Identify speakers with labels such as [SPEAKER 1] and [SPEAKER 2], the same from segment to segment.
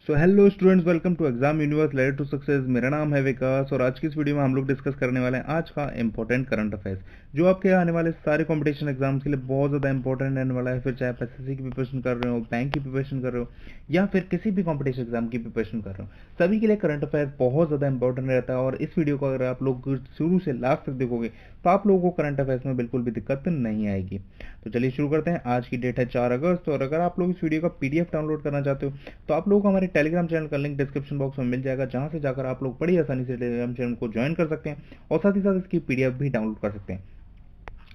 [SPEAKER 1] So hello students, welcome to exam universe ladder to success. मेरा नाम है विकास और आज की इस वीडियो में हम लोग डिस्कस करने वाले हैं आज का इंपॉर्टेंट करंट अफेयर्स जो आपके आने वाले सारे कंपटीशन एग्जाम्स के लिए बहुत ज़्यादा इंपॉर्टेंट रहने वाला है। फिर चाहे आप एसएससी की प्रिपरेशन कर रहे हो, बैंक की प्रिपरेशन कर रहे हो या फिर किसी भी कॉम्पिटिशन एग्जाम की प्रिपरेशन कर रहे हो, सभी के लिए करंट अफेयर बहुत ज़्यादा इंपॉर्टेंट रहता है। और इस वीडियो को अगर आप लोग शुरू से लास्ट तक देखोगे तो आप लोगों को करंट अफेयर्स में बिल्कुल भी दिक्कत नहीं आएगी। तो चलिए शुरू करते हैं। आज की डेट है 4 अगस्त और अगर आप लोग इस वीडियो का पीडीएफ डाउनलोड करना चाहते हो तो आप लोगों को हमारे टेलीग्राम चैनल का लिंक डिस्क्रिप्शन बॉक्स में मिल जाएगा, जहां से जाकर आप लोग बड़ी आसानी से टेलीग्राम चैनल को ज्वाइन कर सकते हैं और साथ ही साथ इसकी पीडीएफ भी डाउनलोड कर सकते हैं।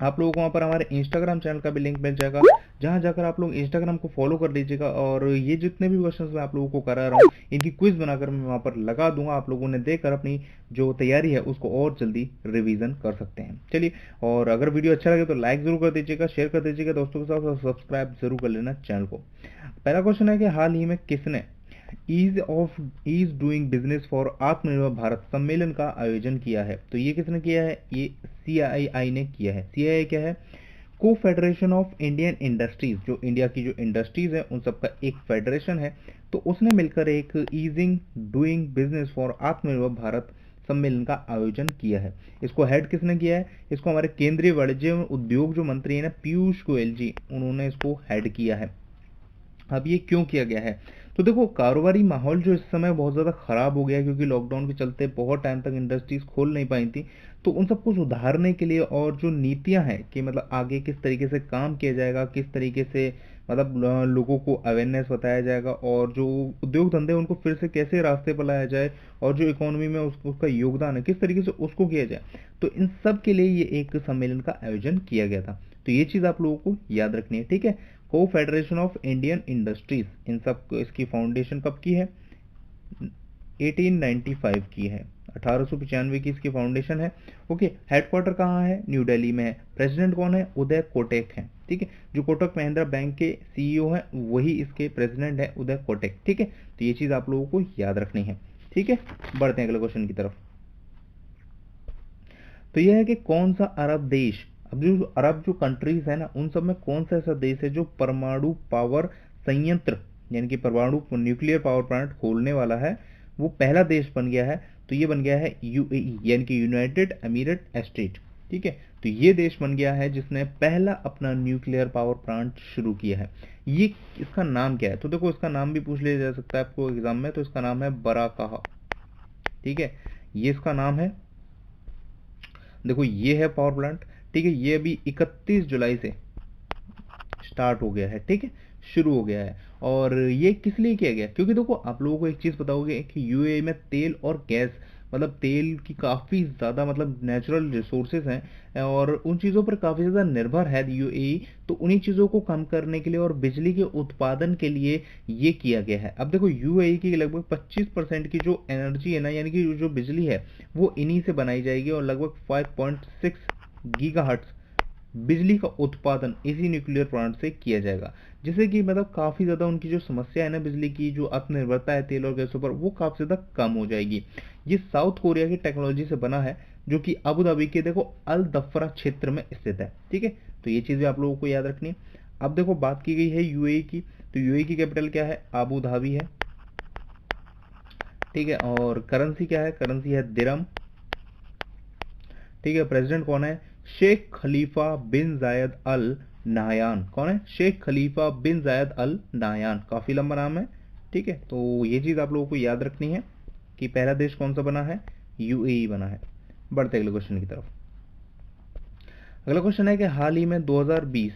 [SPEAKER 1] आप लोगों को वहाँ पर हमारे इंस्टाग्राम चैनल का भी लिंक मिल जाएगा, जहाँ जाकर आप लोग इंस्टाग्राम को फॉलो कर लीजिएगा और ये जितने भी क्वेश्चंस मैं आप लोगों को करा रहा हूँ इनकी क्विज बनाकर मैं वहाँ पर लगा दूंगा। आप लोगों ने देखकर अपनी जो तैयारी है उसको और जल्दी रिवीजन कर सकते हैं। चलिए, और अगर वीडियो अच्छा लगे तो लाइक जरूर कर दीजिएगा, शेयर कर दीजिएगा दोस्तों के साथ और सब्सक्राइब जरूर कर लेना चैनल को। पहला क्वेश्चन है कि हाल ही में किसने ईज डूइंग बिजनेस फॉर आत्मनिर्भर भारत सम्मेलन का आयोजन किया है? तो ये किसने किया है? ये सीआईआई ने किया है। सीआईआई क्या है? को फेडरेशन ऑफ इंडियन इंडस्ट्रीज, जो इंडिया की जो इंडस्ट्रीज है उन सबका एक फेडरेशन है। तो उसने मिलकर एक ईजिंग डूइंग बिजनेस फॉर आत्मनिर्भर भारत सम्मेलन का आयोजन किया है। इसको हेड किसने किया है? इसको हमारे केंद्रीय वाणिज्य एवं उद्योग जो मंत्री है ना, पीयूष गोयल जी, उन्होंने इसको हेड किया है। अब ये क्यों किया गया है? तो देखो, कारोबारी माहौल जो इस समय बहुत ज़्यादा ख़राब हो गया है क्योंकि लॉकडाउन के चलते बहुत टाइम तक इंडस्ट्रीज खोल नहीं पाई थी। तो उन सबको सुधारने के लिए और जो नीतियां हैं कि मतलब आगे किस तरीके से काम किया जाएगा, किस तरीके से मतलब लोगों को अवेयरनेस बताया जाएगा और जो उद्योग धंधे उनको फिर से कैसे रास्ते पर लाया जाए और जो इकोनॉमी में उसका योगदान है किस तरीके से उसको किया जाए, तो इन सब के लिए ये एक सम्मेलन का आयोजन किया गया था। तो ये चीज़ आप लोगों को याद रखनी है, ठीक है। को फेडरेशन ऑफ इंडियन इंडस्ट्रीज, इन सब इसकी फाउंडेशन कब की है? 1895 की है, 1895 की इसकी फाउंडेशन है। ओके, हेडक्वार्टर कहाँ है? न्यू दिल्ली में है। प्रेसिडेंट कौन है? उदय कोटक है, ठीक है। जो कोटक महिंद्रा बैंक के सीईओ हैं वही इसके प्रेसिडेंट है, उदय कोटक, ठीक है। तो ये चीज आप लोगों को याद रखनी है, ठीक है। बढ़ते हैं अगले क्वेश्चन की तरफ। तो यह है कि कौन सा अरब देश, अब जो अरब जो कंट्रीज है ना उन सब में कौन सा ऐसा देश है जो परमाणु पावर संयंत्र यानी कि परमाणु न्यूक्लियर पावर प्लांट खोलने वाला है, वो पहला देश बन गया है। तो ये बन गया है यूएई यानी कि यूनाइटेड अमीरत एस्टेट, ठीक है। तो ये देश बन गया है जिसने पहला अपना न्यूक्लियर पावर प्लांट शुरू किया है। ये इसका नाम क्या है? तो देखो, इसका नाम भी पूछ लिया जा सकता है आपको एग्जाम में। तो इसका नाम है बराकाहा, ठीक है। ये इसका नाम है। देखो, ये है पावर प्लांट, ठीक है। ये अभी 31 जुलाई से स्टार्ट हो गया है, ठीक है, शुरू हो गया है। और ये किस लिए किया गया? क्योंकि देखो, आप लोगों को एक चीज़ बताओगे कि यूएई में तेल और गैस मतलब तेल की काफ़ी ज़्यादा मतलब नेचुरल रिसोर्सेज हैं और उन चीज़ों पर काफ़ी ज़्यादा निर्भर है यूएई। तो उन्हीं चीज़ों को कम करने के लिए और बिजली के उत्पादन के लिए ये किया गया है। अब देखो, यूएई की लगभग 25% की जो एनर्जी है ना, यानी कि जो बिजली है वो इन्हीं से बनाई जाएगी और लगभग 5.6 गीगाहर्ट्ज बिजली का उत्पादन इसी न्यूक्लियर प्लांट से किया जाएगा, जिससे कि मतलब काफ़ी ज़्यादा उनकी जो समस्या है ना बिजली की, जो आत्मनिर्भरता है तेल और गैसों पर, वो काफ़ी ज़्यादा कम हो जाएगी। ये साउथ कोरिया की टेक्नोलॉजी से बना है जो कि अबू धाबी के देखो अल दफ्रा क्षेत्र में स्थित है, ठीक है। तो ये चीज़ भी आप लोगों को याद रखनी है। अब देखो, बात की गई है यूएई की, तो यूएई की कैपिटल क्या है? अबू धाबी है, ठीक है। और करेंसी क्या है? करेंसी है दिरहम, ठीक है। प्रेसिडेंट कौन है? शेख खलीफा बिन जायद अल नाहयान। कौन है? शेख खलीफा बिन जायद अल नाहयान, काफी लंबा नाम है, ठीक है। तो ये चीज आप लोगों को याद रखनी है कि पहला देश कौन सा बना है? यूएई बना है। बढ़ते अगले क्वेश्चन की तरफ। अगला क्वेश्चन है कि हाल ही में 2020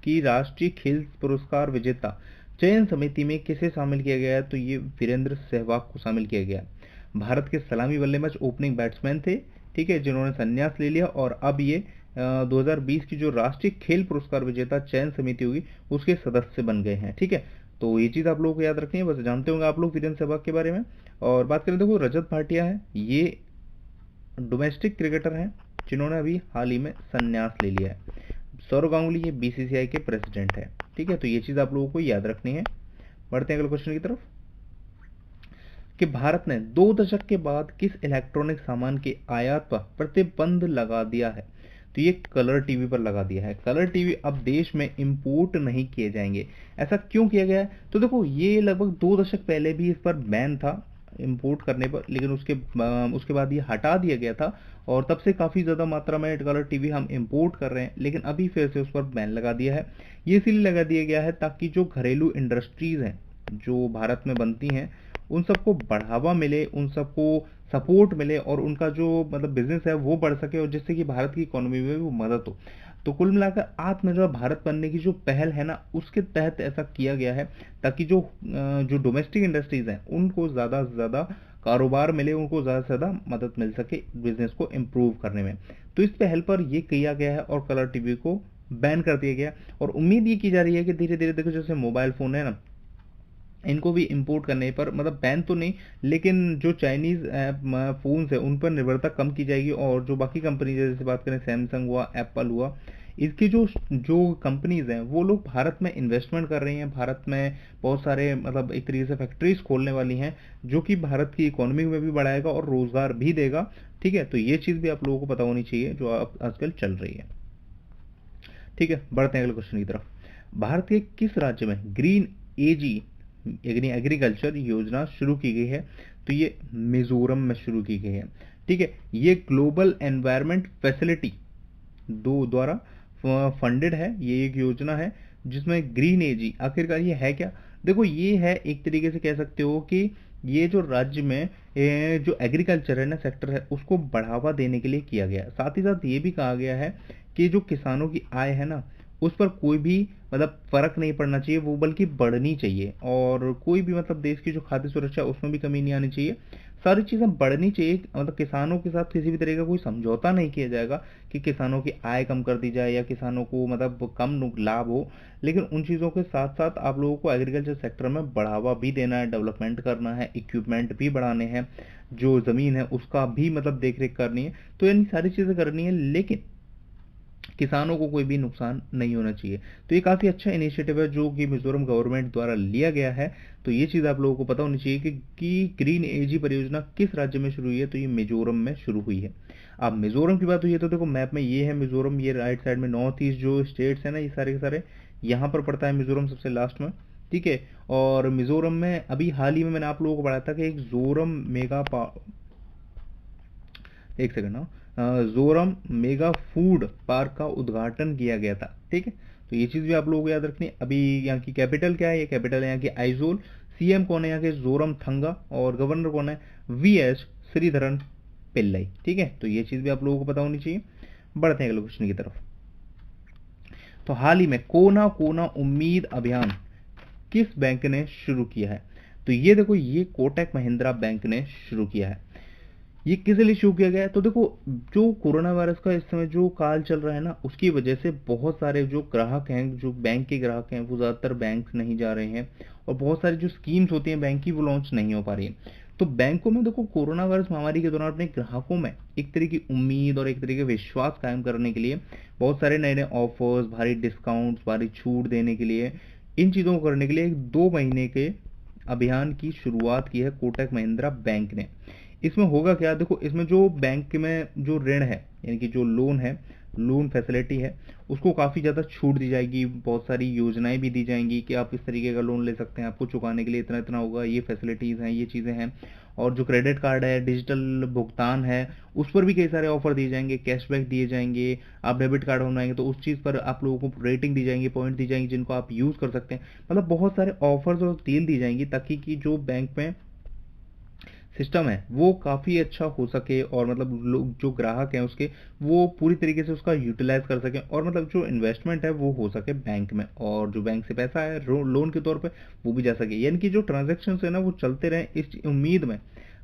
[SPEAKER 1] की राष्ट्रीय खेल पुरस्कार विजेता चयन समिति में किसे शामिल किया गया है? तो ये वीरेंद्र सहवाग को शामिल किया गया। भारत के सलामी बल्लेबाज ओपनिंग बैट्समैन थे, ठीक है, जिन्होंने संन्यास ले लिया और अब ये 2020 की जो राष्ट्रीय खेल पुरस्कार विजेता चयन समिति होगी उसके सदस्य बन गए हैं, ठीक है। तो ये चीज़ आप लोगों को याद रखनी है, बस जानते होंगे आप लोग वीरेंद्र सहवाग के बारे में। और बात करें, देखो रजत भाटिया है, ये डोमेस्टिक क्रिकेटर हैं जिन्होंने अभी हाल ही में संन्यास ले लिया है। सौरव गांगुली ये बीसीसीआई के प्रेसिडेंट है, ठीक है। तो ये चीज़ आप लोगों को याद रखनी है। बढ़ते हैं अगले क्वेश्चन की तरफ कि भारत ने 2 दशक के बाद किस इलेक्ट्रॉनिक सामान के आयात पर प्रतिबंध लगा दिया है? तो ये कलर टीवी पर लगा दिया है। कलर टीवी अब देश में इंपोर्ट नहीं किए जाएंगे। ऐसा क्यों किया गया है? तो देखो ये लगभग 2 दशक पहले भी इस पर बैन था इंपोर्ट करने पर, लेकिन उसके बाद ये हटा दिया गया था और तब से काफ़ी ज़्यादा मात्रा में कलर टीवी हम इंपोर्ट कर रहे हैं, लेकिन अभी फिर से उस पर बैन लगा दिया है। ये इसलिए लगा दिया गया है ताकि जो घरेलू इंडस्ट्रीज़ हैं जो भारत में बनती हैं उन सबको बढ़ावा मिले, उन सबको सपोर्ट मिले और उनका जो मतलब बिजनेस है वो बढ़ सके और जिससे कि भारत की इकोनॉमी में भी वो मदद हो। तो कुल मिलाकर आत्मनिर्भर भारत बनने की जो पहल है ना उसके तहत ऐसा किया गया है ताकि जो डोमेस्टिक इंडस्ट्रीज हैं उनको ज़्यादा से ज़्यादा कारोबार मिले, उनको ज़्यादा से ज़्यादा मदद मिल सके बिजनेस को इम्प्रूव करने में। तो इस पहल पर ये किया गया है और कलर टीवी को बैन कर दिया गया और उम्मीद ये की जा रही है कि धीरे धीरे देखो जैसे मोबाइल फ़ोन है ना इनको भी इंपोर्ट करने पर मतलब बैन तो नहीं, लेकिन जो चाइनीज फ़ोन्स है उन पर निर्भरता कम की जाएगी और जो बाकी कंपनी जैसे बात करें सैमसंग हुआ, एप्पल हुआ, इसकी जो जो कंपनीज हैं वो लोग भारत में इन्वेस्टमेंट कर रही हैं। भारत में बहुत सारे मतलब एक तरीके से फैक्ट्रीज खोलने वाली हैं जो कि भारत की इकोनॉमी में भी बढ़ाएगा और रोजगार भी देगा। ठीक है, तो ये चीज़ भी आप लोगों को पता होनी चाहिए जो अब आजकल चल रही है। ठीक है, बढ़ते हैं अगले क्वेश्चन की तरफ। भारत के किस राज्य में ग्रीन एजी एग्रीकल्चर योजना शुरू की गई है? तो ये मिजोरम में शुरू की गई है। ठीक है, ये ग्लोबल एनवायरनमेंट फैसिलिटी दो द्वारा फंडेड है। ये एक योजना है जिसमें ग्रीन एजी आखिरकार ये है क्या? देखो ये है एक तरीके से कह सकते हो कि ये जो राज्य में जो एग्रीकल्चर है ना सेक्टर है उसको बढ़ावा देने के लिए किया गया है। साथ ही साथ ये भी कहा गया है कि जो किसानों की आय है ना उस पर कोई भी मतलब फर्क नहीं पड़ना चाहिए, वो बल्कि बढ़नी चाहिए और कोई भी मतलब देश की जो खाद्य सुरक्षा है उसमें भी कमी नहीं आनी चाहिए। सारी चीज़ें बढ़नी चाहिए, मतलब किसानों के साथ किसी भी तरह का कोई समझौता नहीं किया जाएगा कि किसानों की आय कम कर दी जाए या किसानों को मतलब कम लाभ हो। लेकिन उन चीज़ों के साथ साथ आप लोगों को एग्रीकल्चर सेक्टर में बढ़ावा भी देना है, डेवलपमेंट करना है, इक्विपमेंट भी बढ़ाने हैं, जो ज़मीन है उसका भी मतलब देख रेख करनी है। तो यानी सारी चीज़ें करनी है लेकिन किसानों को कोई भी नुकसान नहीं होना चाहिए। तो ये काफ़ी अच्छा इनिशिएटिव है जो कि मिजोरम गवर्नमेंट द्वारा लिया गया है। तो ये चीज़ आप लोगों को पता होनी चाहिए कि ग्रीन एजी परियोजना किस राज्य में शुरू हुई है? तो ये मिजोरम में शुरू हुई है। अब मिजोरम की बात हुई है तो देखो मैप में ये है मिजोरम, ये राइट साइड में नॉर्थ ईस्ट जो स्टेट्स है ना ये सारे के सारे यहाँ पर पड़ता है मिजोरम सबसे लास्ट में। ठीक है, और मिजोरम में अभी हाल ही में मैंने आप लोगों को बताया था कि एक जोरम मेगा एक सेकंड ना जोरम मेगा फूड पार्क का उद्घाटन किया गया था। ठीक है, तो ये चीज़ भी आप लोगों को याद रखनी है। अभी यहाँ की कैपिटल क्या है? ये कैपिटल है यहाँ की आइजोल। सीएम कौन है यहाँ के? जोरम थंगा। और गवर्नर कौन है? वीएस श्रीधरन पिल्लई। ठीक है, तो ये चीज़ भी आप लोगों को पता होनी चाहिए। बढ़ते हैं अगले क्वेश्चन की तरफ। तो हाल ही में कोना कोना उम्मीद अभियान किस बैंक ने शुरू किया है? तो ये देखो ये कोटक महिंद्रा बैंक ने शुरू किया है। ये किस लिए शुरू किया गया है? तो देखो जो कोरोना वायरस का इस समय जो काल चल रहा है ना उसकी वजह से बहुत सारे जो ग्राहक हैं, जो बैंक के ग्राहक हैं वो ज़्यादातर बैंक नहीं जा रहे हैं और बहुत सारी जो स्कीम्स होती हैं बैंक की वो लॉन्च नहीं हो पा रही है। तो बैंकों में देखो कोरोना वायरस महामारी के दौरान अपने ग्राहकों में एक तरह की उम्मीद और एक तरह के विश्वास कायम करने के लिए बहुत सारे नए नए ऑफर्स, भारी डिस्काउंट्स, भारी छूट देने के लिए, इन चीज़ों को करने के लिए एक 2 महीने के अभियान की शुरुआत की है कोटक महिंद्रा बैंक ने। इसमें होगा क्या? देखो इसमें जो बैंक में जो ऋण है यानी कि जो लोन है, लोन फैसिलिटी है, उसको काफ़ी ज़्यादा छूट दी जाएगी। बहुत सारी योजनाएं भी दी जाएंगी कि आप इस तरीके का लोन ले सकते हैं, आपको चुकाने के लिए इतना इतना होगा, ये फैसिलिटीज़ हैं, ये चीज़ें हैं। और जो क्रेडिट कार्ड है, डिजिटल भुगतान है, उस पर भी कई सारे ऑफर दिए जाएंगे, कैशबैक दिए जाएंगे। आप डेबिट कार्ड बनवाएंगे तो उस चीज़ पर आप लोगों को रेटिंग दी जाएंगी, पॉइंट दी जाएंगी जिनको आप यूज़ कर सकते हैं। मतलब बहुत सारे ऑफर्स और डील दी जाएंगी ताकि कि जो बैंक में सिस्टम है वो काफ़ी अच्छा हो सके और मतलब लोग जो ग्राहक हैं उसके वो पूरी तरीके से उसका यूटिलाइज कर सकें और मतलब जो इन्वेस्टमेंट है वो हो सके बैंक में और जो बैंक से पैसा है लोन के तौर पे वो भी जा सके, यानी कि जो ट्रांजेक्शन है ना वो चलते रहें इस उम्मीद में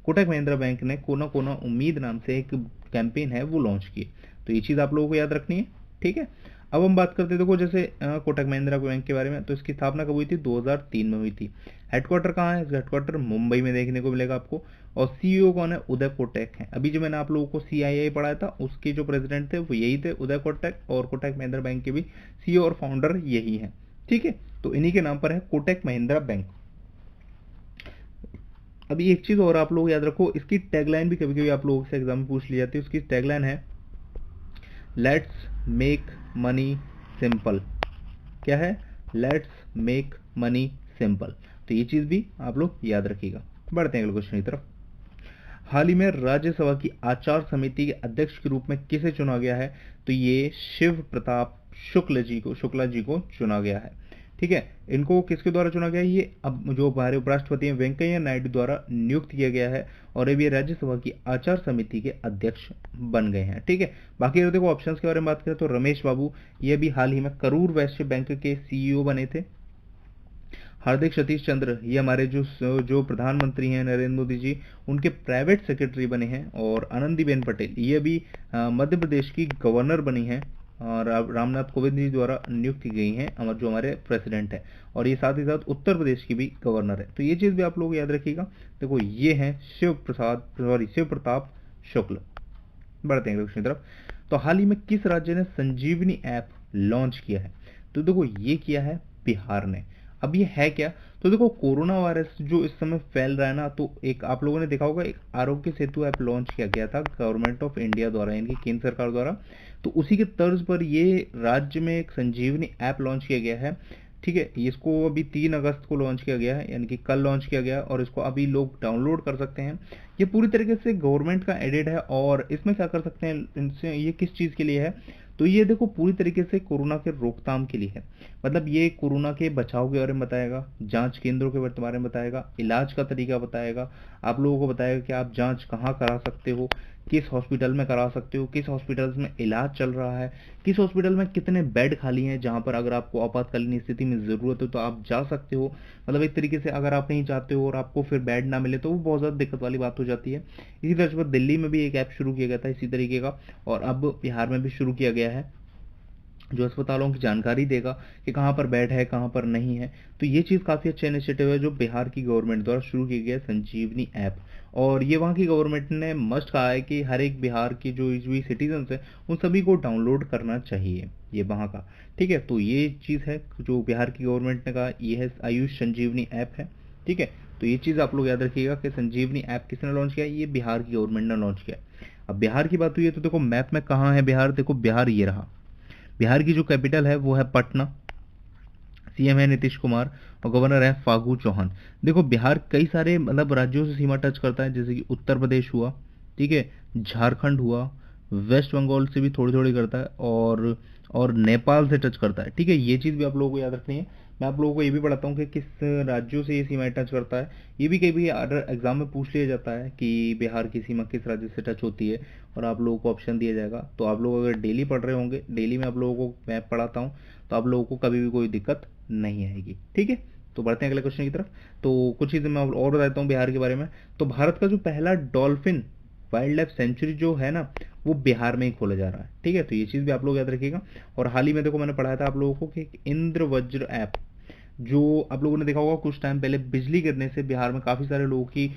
[SPEAKER 1] कोटक महिंद्रा बैंक ने कोना कोना उम्मीद नाम से एक कैंपेन है वो लॉन्च की। तो ये चीज़ आप लोगों को याद रखनी है। ठीक है, अब हम बात करते हैं देखो जैसे कोटक महिंद्रा बैंक के बारे में। तो इसकी स्थापना कब हुई थी? 2003 में हुई थी। हेडक्वार्टर कहाँ है? इसका हेडक्वार्टर मुंबई में देखने को मिलेगा आपको। और सीईओ कौन है? उदय कोटक है। अभी जो मैंने आप लोगों को सीआईआई पढ़ाया था उसके जो प्रेसिडेंट थे वो यही थे, उदय कोटक। और कोटक महिंद्रा बैंक के भी सीईओ और फाउंडर यही है। ठीक है, तो इन्हीं के नाम पर है कोटक महिंद्रा बैंक। अभी एक चीज़ और आप लोग याद रखो, इसकी टैगलाइन भी कभी कभी आप लोगों से एग्जाम में पूछ ली जाती है। उसकी टैगलाइन है लेट्स मेक मनी सिंपल। क्या है? Let's make money simple. तो ये चीज भी आप लोग याद रखिएगा। बढ़ते हैं अगले क्वेश्चन की तरफ। हाल ही में राज्यसभा की आचार समिति के अध्यक्ष के रूप में किसे चुना गया है? तो ये शिव प्रताप शुक्ला जी को चुना गया है। ठीक है, इनको किसके द्वारा चुना गया है? ये अब जो हमारे उपराष्ट्रपति हैं वेंकैया नायडू द्वारा नियुक्त किया गया है और अब ये राज्यसभा की आचार समिति के अध्यक्ष बन गए हैं। ठीक है, बाकी अगर देखो ऑप्शंस के बारे में बात करें तो रमेश बाबू, ये भी हाल ही में करूर वैश्य बैंक के सीईओ बने थे। हार्दिक सतीश चंद्र, ये हमारे जो प्रधानमंत्री हैं नरेंद्र मोदी जी, उनके प्राइवेट सेक्रेटरी बने हैं। और आनंदीबेन पटेल, ये भी मध्य प्रदेश की गवर्नर बनी हैं और रामनाथ कोविंद जी द्वारा नियुक्त की गई हैं, जो हमारे प्रेसिडेंट है। और ये साथ ही साथ उत्तर प्रदेश की भी गवर्नर है। तो ये चीज़ भी आप लोग याद रखिएगा। देखो ये हैं शिव प्रताप शुक्ल। बढ़ते हैं क्वेश्चन की तरफ। तो हाल ही में किस राज्य ने संजीवनी ऐप लॉन्च किया है? तो देखो ये किया है बिहार ने। अब ये है क्या? तो देखो कोरोना वायरस जो इस समय फैल रहा है ना, तो एक आप लोगों ने देखा होगा एक आरोग्य सेतु ऐप लॉन्च किया गया था गवर्नमेंट ऑफ इंडिया द्वारा, यानी कि केंद्र सरकार द्वारा। तो उसी के तर्ज पर ये राज्य में एक संजीवनी ऐप लॉन्च किया गया है। ठीक है, इसको अभी 3 अगस्त को लॉन्च किया गया है, यानी कि कल लॉन्च किया गया और इसको अभी लोग डाउनलोड कर सकते हैं। ये पूरी तरीके से गवर्नमेंट का एडेड है और इसमें क्या कर सकते हैं इनसे, ये किस चीज़ के लिए है? तो ये देखो पूरी तरीके से कोरोना के रोकथाम के लिए है। मतलब ये कोरोना के बचाव के बारे में बताएगा, जांच केंद्रों के बारे में बताएगा, इलाज का तरीका बताएगा, आप लोगों को बताएगा कि आप जांच कहाँ करा सकते हो, किस हॉस्पिटल में करा सकते हो, किस हॉस्पिटल में इलाज चल रहा है, किस हॉस्पिटल में कितने बेड खाली हैं, जहाँ पर अगर आपको आपातकालीन स्थिति में ज़रूरत हो तो आप जा सकते हो। मतलब एक तरीके से अगर आप नहीं जाते हो और आपको फिर बेड ना मिले तो वो बहुत ज़्यादा दिक्कत वाली बात हो जाती है। इसी तरह से दिल्ली में भी एक ऐप शुरू किया गया था इसी तरीके का, और अब बिहार में भी शुरू किया गया है, जो अस्पतालों की जानकारी देगा कि कहाँ पर बेड है कहाँ पर नहीं है। तो ये चीज़ काफ़ी अच्छा इनिशिएटिव है जो बिहार की गवर्नमेंट द्वारा शुरू की गई है, संजीवनी ऐप। और ये वहाँ की गवर्नमेंट ने मस्ट कहा है कि हर एक बिहार की जो भी सिटीजन्स हैं उन सभी को डाउनलोड करना चाहिए ये वहाँ का। ठीक है, तो ये चीज़ है जो बिहार की गवर्नमेंट ने कहा, ये है आयुष संजीवनी ऐप है। ठीक है, तो ये चीज़ आप लोग याद रखिएगा कि संजीवनी ऐप किसने लॉन्च किया? ये बिहार की गवर्नमेंट ने लॉन्च किया। अब बिहार की बात हुई है तो देखो मैप में कहाँ है बिहार? देखो बिहार ये रहा। बिहार की जो कैपिटल है वो है पटना, सीएम है नीतीश कुमार और गवर्नर है फागू चौहान। देखो बिहार कई सारे मतलब राज्यों से सीमा टच करता है, जैसे कि उत्तर प्रदेश हुआ, ठीक है, झारखंड हुआ, वेस्ट बंगाल से भी थोड़ी थोड़ी करता है और नेपाल से टच करता है। ठीक है, ये चीज़ भी आप लोगों को याद रखनी है। मैं आप लोगों को ये भी बताता हूँ कि किस राज्यों से ये सीमाएं टच करता है। ये भी कई भी एग्जाम में पूछ लिया जाता है कि बिहार की सीमा किस राज्य से टच होती है, और आप लोगों को ऑप्शन दिया जाएगा। तो आप लोग अगर डेली पढ़ रहे होंगे, डेली में आप लोगों को मैप पढ़ाता हूँ, तो आप लोगों को कभी भी कोई दिक्कत नहीं आएगी। ठीक है, तो बढ़ते हैं अगले क्वेश्चन की तरफ। तो कुछ चीज़ें मैं और बताता हूँ बिहार के बारे में। तो भारत का जो पहला डॉल्फिन वाइल्ड लाइफ सेंचुरी जो है ना, वो बिहार में ही खोला जा रहा है। ठीक है, तो ये चीज़ भी आप लोग याद रखिएगा। और हाल ही में देखो मैंने पढ़ाया था आप लोगों को कि एक इंद्र वज्र ऐप, जो आप लोगों ने देखा होगा कुछ टाइम पहले बिजली गिरने से बिहार में काफ़ी सारे लोगों की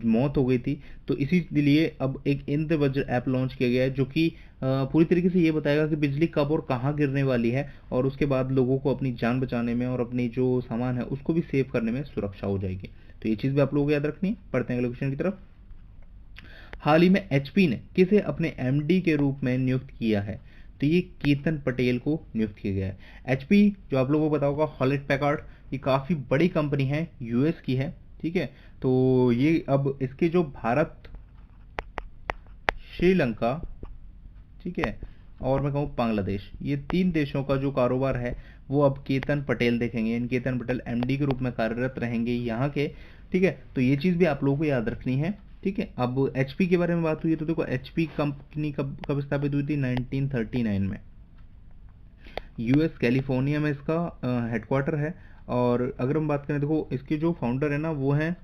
[SPEAKER 1] मौत हो गई थी। तो इसीलिए अब एक इंद्र वज्र ऐप लॉन्च किया गया है, जो कि पूरी तरीके से ये बताएगा कि बिजली कब और कहाँ गिरने वाली है, और उसके बाद लोगों को अपनी जान बचाने में और अपनी जो सामान है उसको भी सेव करने में सुरक्षा हो जाएगी। तो ये चीज़ भी आप लोगों को याद रखनी है। पढ़ते हैं अगले क्वेश्चन की तरफ। हाल ही में एचपी ने किसे अपने एमडी के रूप में नियुक्त किया है? तो ये केतन पटेल को नियुक्त किया गया है। एचपी जो आप लोगों को पता होगा हॉलेट पैकार्ड, ये काफ़ी बड़ी कंपनी है, यूएस की है। ठीक है, तो ये अब इसके जो भारत, श्रीलंका, ठीक है, और मैं कहूँ बांग्लादेश, ये 3 देशों का जो कारोबार है वो अब केतन पटेल देखेंगे। इन केतन पटेल एमडी के रूप में कार्यरत रहेंगे यहाँ के। ठीक है, तो ये चीज़ भी आप लोगों को याद रखनी है। ठीक है, अब एचपी के बारे में बात हुई है तो देखो एचपी कंपनी कब स्थापित हुई थी? 1939 में। यूएस कैलिफोर्निया में इसका हेडक्वार्टर है। और अगर हम बात करें, देखो इसके जो फाउंडर है ना वो हैं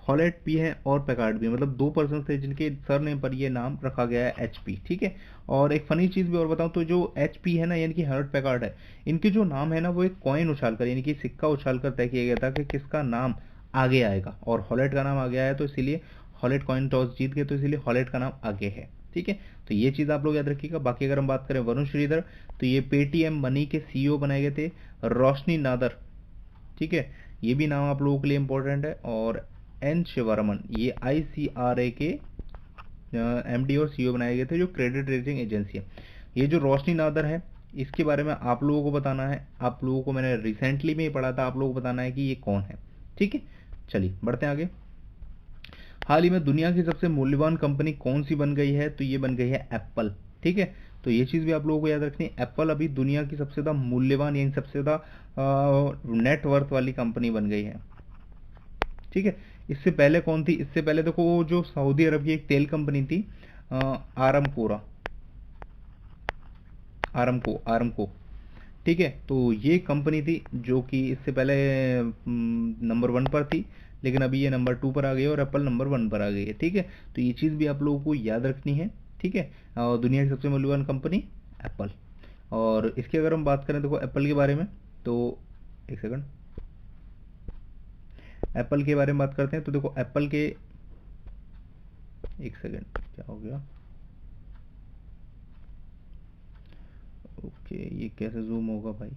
[SPEAKER 1] हॉलेट भी हैं और पैकार्ड भी है, मतलब 2 पर्सन थे जिनके सरनेम पर ये नाम रखा गया है एचपी। ठीक है, और एक फनी चीज़ भी और बताऊं तो जो एचपी है ना, यानी कि हॉलेट पैकार्ड है, इनके जो नाम है ना वो एक कॉइन उछालकर, यानी कि सिक्का उछालकर तय किया गया था कि किसका नाम आगे आएगा, और हॉलेट का नाम आगे आया तो इसीलिए हॉलेट कॉइन टॉस जीत गए, तो इसीलिए हॉलेट का नाम आगे है। ठीक है, तो ये चीज़ आप लोग याद रखिएगा। बाकी अगर हम बात करें वरुण श्रीधर, तो ये पेटीएम मनी के सीईओ बनाए गए थे। रोशनी नादर, ठीक है, ये भी नाम आप लोगों के लिए इंपॉर्टेंट है। और एन शिवरामन, ये आईसीआरए के एमडी और सीईओ बनाए गए थे, जो क्रेडिट रेटिंग एजेंसी है। ये जो रोशनी नादर है, इसके बारे में आप लोगों को बताना है। आप लोगों को मैंने रिसेंटली में ही पढ़ा था, आप लोगों को बताना है कि ये कौन है। ठीक है, चलिए बढ़ते हैं आगे। हाल ही में दुनिया की सबसे मूल्यवान कंपनी कौन सी बन गई है? तो ये बन गई है एप्पल। ठीक है, तो ये चीज़ भी आप लोगों को याद रखनी है। एप्पल अभी दुनिया की सबसे ज़्यादा मूल्यवान यानी सबसे ज़्यादा नेटवर्थ वाली कंपनी बन गई है। ठीक है, इससे पहले कौन थी? इससे पहले देखो वो जो सऊदी अरब की एक तेल कंपनी थी, आरामकोरा, आरामको। ठीक है, तो ये कंपनी थी जो कि इससे पहले नंबर 1 पर थी, लेकिन अभी ये नंबर 2 पर आ गई है और एप्पल नंबर 1 पर आ गई है। ठीक है, तो ये चीज़ भी आप लोगों को याद रखनी है। ठीक है, और दुनिया की सबसे मूल्यवान कंपनी एप्पल। और इसकी अगर हम बात करें देखो एप्पल के बारे में, तो एक सेकंड, एप्पल के बारे में बात करते हैं। तो देखो एप्पल के, एक सेकंड क्या हो गया, ओके ये कैसे जूम होगा भाई?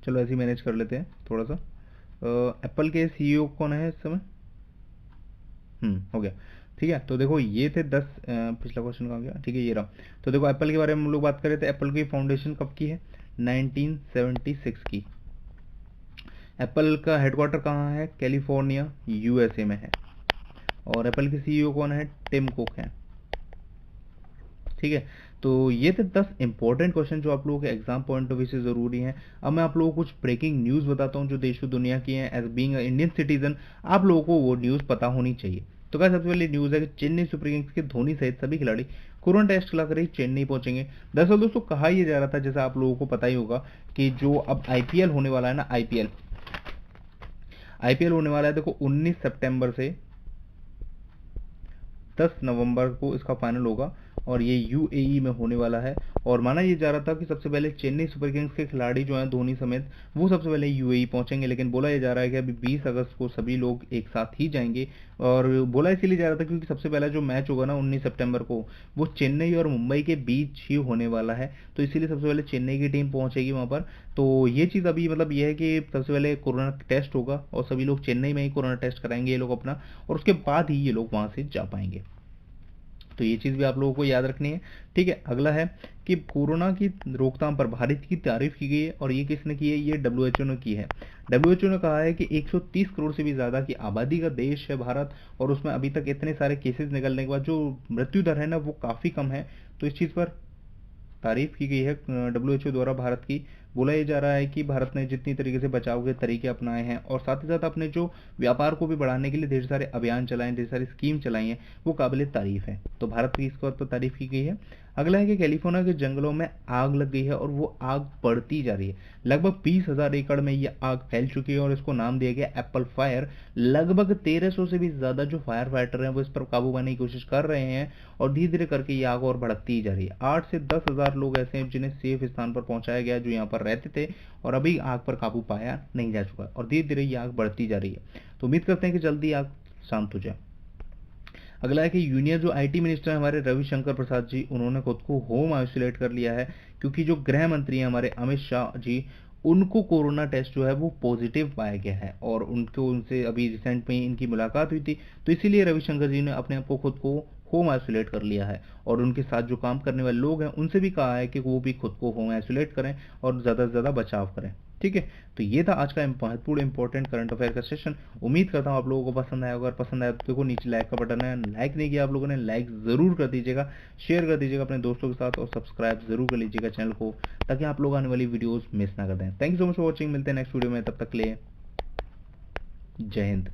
[SPEAKER 1] चलो ऐसे ही मैनेज कर लेते हैं थोड़ा सा। एप्पल के सीईओ कौन है इस समय? हो गया। ठीक है, तो देखो ये थे 10, पिछला क्वेश्चन कहाँ गया? ठीक है, ये रहा। तो देखो एप्पल के बारे में हम लोग बात करें तो एप्पल की फाउंडेशन कब की है? 1976 की। एप्पल का हेडक्वार्टर कहाँ है? कैलिफोर्निया, यूएसए में है। और एप्पल के सीईओ कौन है? टिम कुक हैं। ठीक है, तो ये थे 10 इंपॉर्टेंट क्वेश्चन जो आप लोगों के एग्जाम पॉइंट ऑफ व्यू से जरूरी हैं। अब मैं आप लोगों को कुछ ब्रेकिंग न्यूज़ बताता हूँ जो देश और दुनिया की हैं। एज बीइंग इंडियन सिटीजन आप लोगों को वो न्यूज़ पता होनी चाहिए। तो क्या सबसे पहले न्यूज़ है कि चेन्नई सुपर किंग्स के धोनी सहित सभी खिलाड़ी कोरोना टेस्ट खिलाकर ही चेन्नई पहुंचेंगे। दरअसल दोस्तों कहा यह जा रहा था, जैसा आप लोगों को पता ही होगा, कि जो अब आईपीएल होने वाला है ना, आईपीएल होने वाला है। देखो 19 सितंबर से 10 नवंबर को इसका फाइनल होगा और ये यूएई में होने वाला है। और माना ये जा रहा था कि सबसे पहले चेन्नई सुपर किंग्स के खिलाड़ी जो हैं धोनी समेत, वो सबसे पहले यूएई पहुंचेंगे, लेकिन बोला ये जा रहा है कि अभी 20 अगस्त को सभी लोग एक साथ ही जाएंगे। और बोला इसीलिए जा रहा था क्योंकि सबसे पहला जो मैच होगा ना 19 सितंबर को, वो चेन्नई और मुंबई के बीच ही होने वाला है। तो इसीलिए सबसे पहले चेन्नई की टीम पहुंचेगी वहां पर। तो ये चीज़ अभी मतलब ये है कि सबसे पहले कोरोना टेस्ट होगा और सभी लोग चेन्नई में ही कोरोना टेस्ट कराएंगे ये लोग अपना, और उसके बाद ही ये लोग वहां से जा पाएंगे। तो ये चीज़ भी आप लोगों को याद रखनी है। ठीक है, अगला है कि कोरोना की रोकथाम पर भारत की तारीफ की गई है, और ये किसने की है? ये डब्ल्यूएचओ ने की है। डब्ल्यूएचओ ने कहा है कि 130 करोड़ से भी ज़्यादा की आबादी का देश है भारत, और उसमें अभी तक इतने सारे केसेस निकलने के बाद जो मृत्यु दर है ना वो काफ़ी कम है। तो इस चीज़ पर तारीफ की गई है डब्ल्यूएचओ द्वारा भारत की। बोला यह जा रहा है कि भारत ने जितनी तरीके से बचाव के तरीके अपनाए हैं और साथ ही साथ अपने जो व्यापार को भी बढ़ाने के लिए ढेर सारे अभियान चलाए, ढेर सारी स्कीम चलाई हैं, वो काबिल तारीफ है। तो भारत की इस बात पर तारीफ की गई है। अगला है कि कैलिफोर्निया के जंगलों में आग लग गई है और वो आग बढ़ती जा रही है। लगभग 20,000 एकड़ में ये आग फैल चुकी है और इसको नाम दिया गया एप्पल फायर। लगभग 1300 से भी ज़्यादा जो फायर फाइटर हैं वो इस पर काबू पाने की कोशिश कर रहे हैं, और धीरे धीरे करके ये आग और भड़कती ही जा रही है। 8 से 10,000 लोग ऐसे हैं जिन्हें सेफ स्थान पर पहुंचाया गया जो यहाँ पर रहते थे, और अभी आग पर काबू पाया नहीं जा चुका, और धीरे धीरे ये आग बढ़ती जा रही है। तो उम्मीद करते हैं कि जल्दी आग शांत हो जाए। अगला है कि यूनियन जो आईटी मिनिस्टर है हमारे रविशंकर प्रसाद जी, उन्होंने खुद को होम आइसोलेट कर लिया है, क्योंकि जो गृह मंत्री हैं हमारे अमित शाह जी, उनको कोरोना टेस्ट जो है वो पॉजिटिव पाया गया है, और उनसे अभी रिसेंट में इनकी मुलाकात हुई थी। तो इसीलिए रविशंकर जी ने अपने आप को खुद को होम आइसोलेट कर लिया है, और उनके साथ जो काम करने वाले लोग हैं उनसे भी कहा है कि वो भी खुद को होम आइसोलेट करें और ज़्यादा से ज़्यादा बचाव करें। ठीक है, तो ये था आज का महत्वपूर्ण इंपॉर्टेंट करंट अफेयर का सेशन। उम्मीद करता हूँ आप लोगों को पसंद आया। अगर पसंद आया तो देखो नीचे लाइक का बटन है, लाइक नहीं किया आप लोगों ने, लाइक ज़रूर कर दीजिएगा, शेयर कर दीजिएगा अपने दोस्तों के साथ, और सब्सक्राइब जरूर कर लीजिएगा चैनल को, ताकि आप लोग आने वाली वीडियोज़ मिस ना कर दें। Thank you so much for watching, मिलते हैं नेक्स्ट वीडियो में, तब तक के लिए जय हिंद।